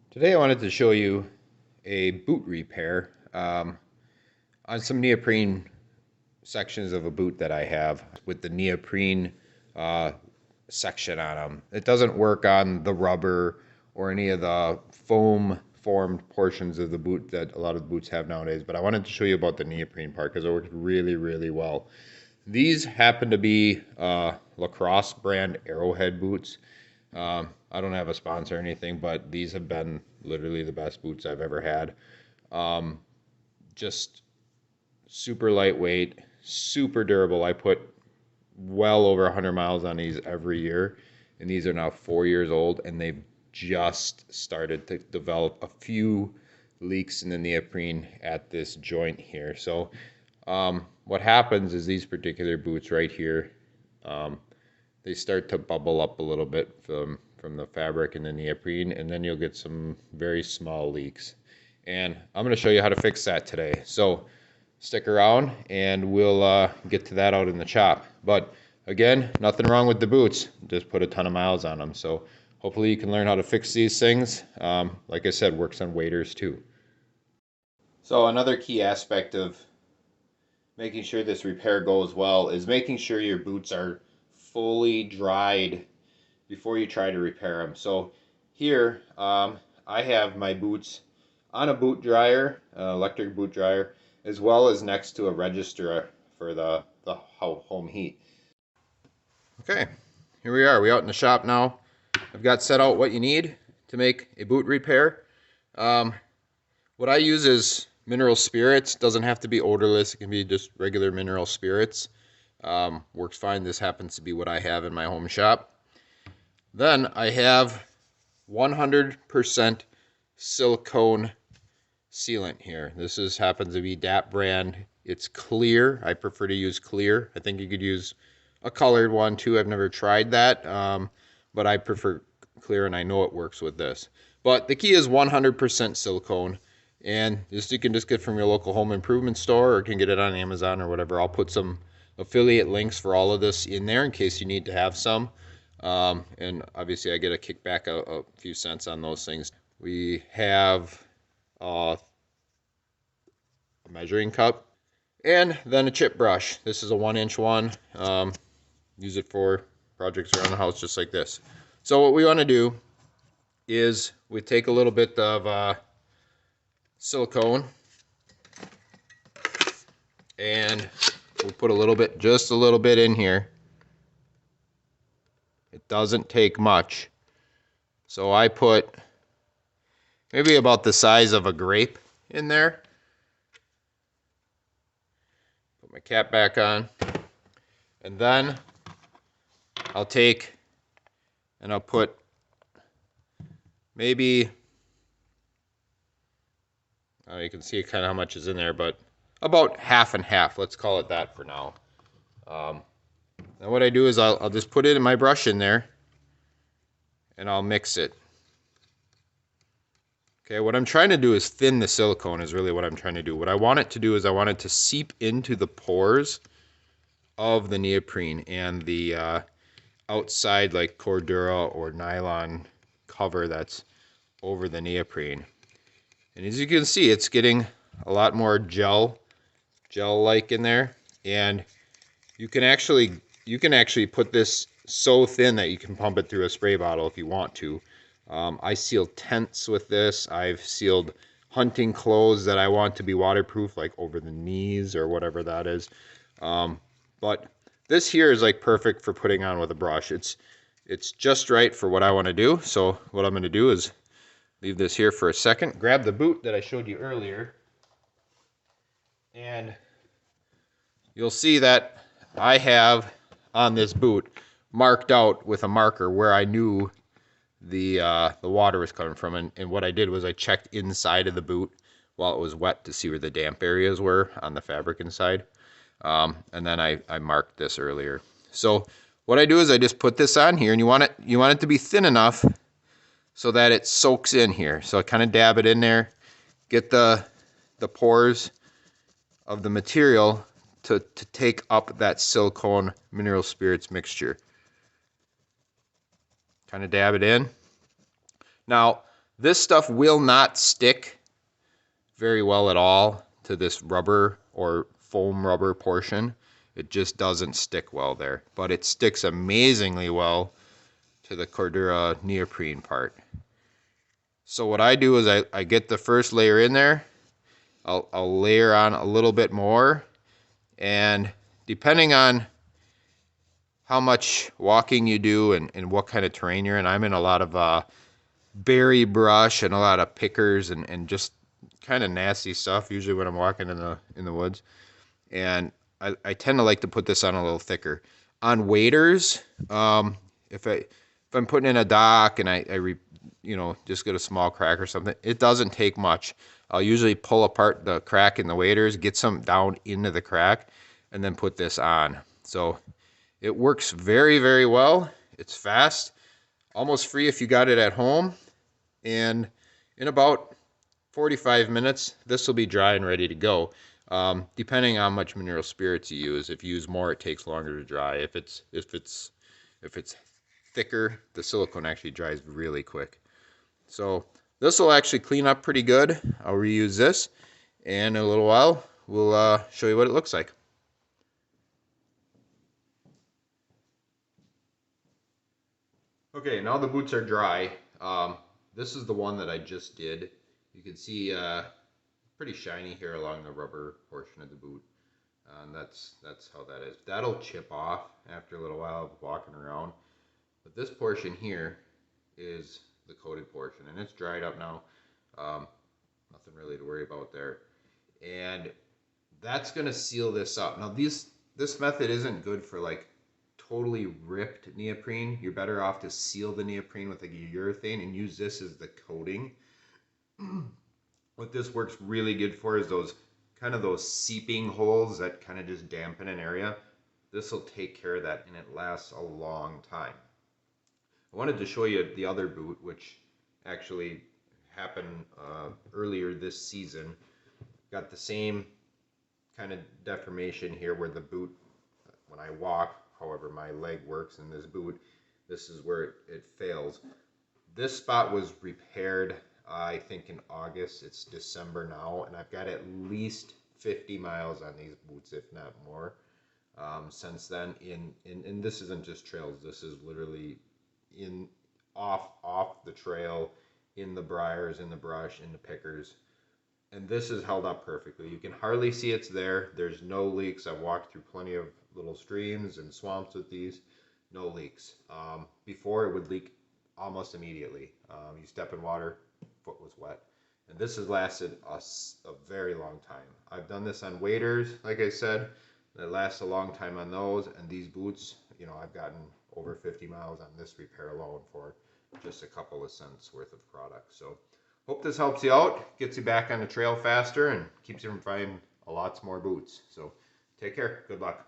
Today I wanted to show you a boot repair on some neoprene sections of a boot that I have with the neoprene uh, section on them. It doesn't work on the rubber or any of the foam formed portions of the boot that a lot of boots have nowadays, but I wanted to show you about the neoprene part because it works really, really well. These happen to be Lacrosse brand Arrowhead boots. I don't have a sponsor or anything, but these have been literally the best boots I've ever had. Um, just super lightweight, super durable. I put well over 100 miles on these every year, and these are now 4 years old, and they've just started to develop a few leaks in the neoprene at this joint here. So what happens is these particular boots right here, they start to bubble up a little bit from the fabric and the neoprene, and then you'll get some very small leaks. And I'm going to show you how to fix that today. So stick around and we'll get to that out in the shop. But again, nothing wrong with the boots. Just put a ton of miles on them. So hopefully you can learn how to fix these things. Like I said, works on waders too. So another key aspect of making sure this repair goes well is making sure your boots are fully dried before you try to repair them. So here I have my boots on a boot dryer, electric boot dryer, as well as next to a register for the home heat. Okay, here we are. We out in the shop now. I've got set out what you need to make a boot repair. What I use is mineral spirits. Doesn't have to be odorless. It can be just regular mineral spirits. Works fine. This happens to be what I have in my home shop. Then I have 100% silicone sealant here. This happens to be DAP brand. It's clear. I prefer to use clear. I think you could use a colored one too. I've never tried that, but I prefer clear, and I know it works with this. But the key is 100% silicone, and this you can just get from your local home improvement store, or you can get it on Amazon or whatever. I'll put some affiliate links for all of this in there in case you need to have some. And obviously I get a kickback, a few cents on those things. We have a measuring cup, and then a chip brush. This is a 1-inch one. Use it for projects around the house just like this. So what we want to do is we take a little bit of silicone, and we'll put a little bit, just a little bit in here. It doesn't take much. So I put maybe about the size of a grape in there. Put my cap back on. And then I'll take and I'll put maybe, you can see kind of how much is in there, but about half and half. Let's call it that for now. Now what I do is I'll just put it in my brush in there, and I'll mix it. Okay, what I'm trying to do is thin the silicone is really what I'm trying to do. What I want it to do is I want it to seep into the pores of the neoprene and the outside like Cordura or nylon cover that's over the neoprene. And as you can see, it's getting a lot more gel-like in there, and you can actually put this so thin that you can pump it through a spray bottle if you want to. I seal tents with this. I've sealed hunting clothes that I want to be waterproof, like over the knees or whatever that is. But this here is like perfect for putting on with a brush. It's just right for what I want to do. So what I'm going to do is leave this here for a second, grab the boot that I showed you earlier, and you'll see that I have on this boot marked out with a marker where I knew the water was coming from, and what I did was I checked inside of the boot while it was wet to see where the damp areas were on the fabric inside, and then I marked this earlier. So what I do is I just put this on here, and you want it to be thin enough so that it soaks in here. So I kind of dab it in there, get the pores of the material to take up that silicone mineral spirits mixture. Kind of dab it in. Now, This stuff will not stick very well at all to this rubber or foam rubber portion. It just doesn't stick well there, but it sticks amazingly well to the Cordura neoprene part. So what I do is I get the first layer in there. I'll layer on a little bit more, and depending on how much walking you do and what kind of terrain you're in, I'm in a lot of berry brush and a lot of pickers and just kind of nasty stuff usually when I'm walking in the woods. And I tend to like to put this on a little thicker. On waders, if I'm putting in a dock and just get a small crack or something, it doesn't take much. I'll usually pull apart the crack in the waders, get some down into the crack, and then put this on. So it works very, very well. It's fast, almost free if you got it at home, and in about 45 minutes, this will be dry and ready to go. Depending on how much mineral spirits you use. If you use more, it takes longer to dry. If it's thicker, the silicone actually dries really quick. So this will actually clean up pretty good. I'll reuse this, and in a little while, we'll show you what it looks like. Okay, now the boots are dry. This is the one that I just did. You can see pretty shiny here along the rubber portion of the boot. And that's how that is. That'll chip off after a little while of walking around. But this portion here is the coated portion, and it's dried up now. Nothing really to worry about there. And that's going to seal this up. Now this method isn't good for like totally ripped neoprene. You're better off to seal the neoprene with like a urethane and use this as the coating. What this works really good for is those seeping holes that kind of just dampen an area. This will take care of that, and it lasts a long time. I wanted to show you the other boot, which actually happened earlier this season. Got the same kind of deformation here where the boot, when I walk, however my leg works in this boot, this is where it fails. This spot was repaired, I think in August. It's December now, and I've got at least 50 miles on these boots, if not more, since then. And this isn't just trails. This is literally off the trail, in the briars, in the brush, in the pickers. And this is held up perfectly. You can hardly see it's there. There's no leaks. I've walked through plenty of little streams and swamps with these. No leaks. Before, it would leak almost immediately. You step in water, foot was wet. And this has lasted us a very long time. I've done this on waders, like I said. It lasts a long time on those. And these boots, I've gotten over 50 miles on this repair alone for just a couple of cents worth of product. So hope this helps you out, gets you back on the trail faster, and keeps you from finding lots more boots. So take care. Good luck.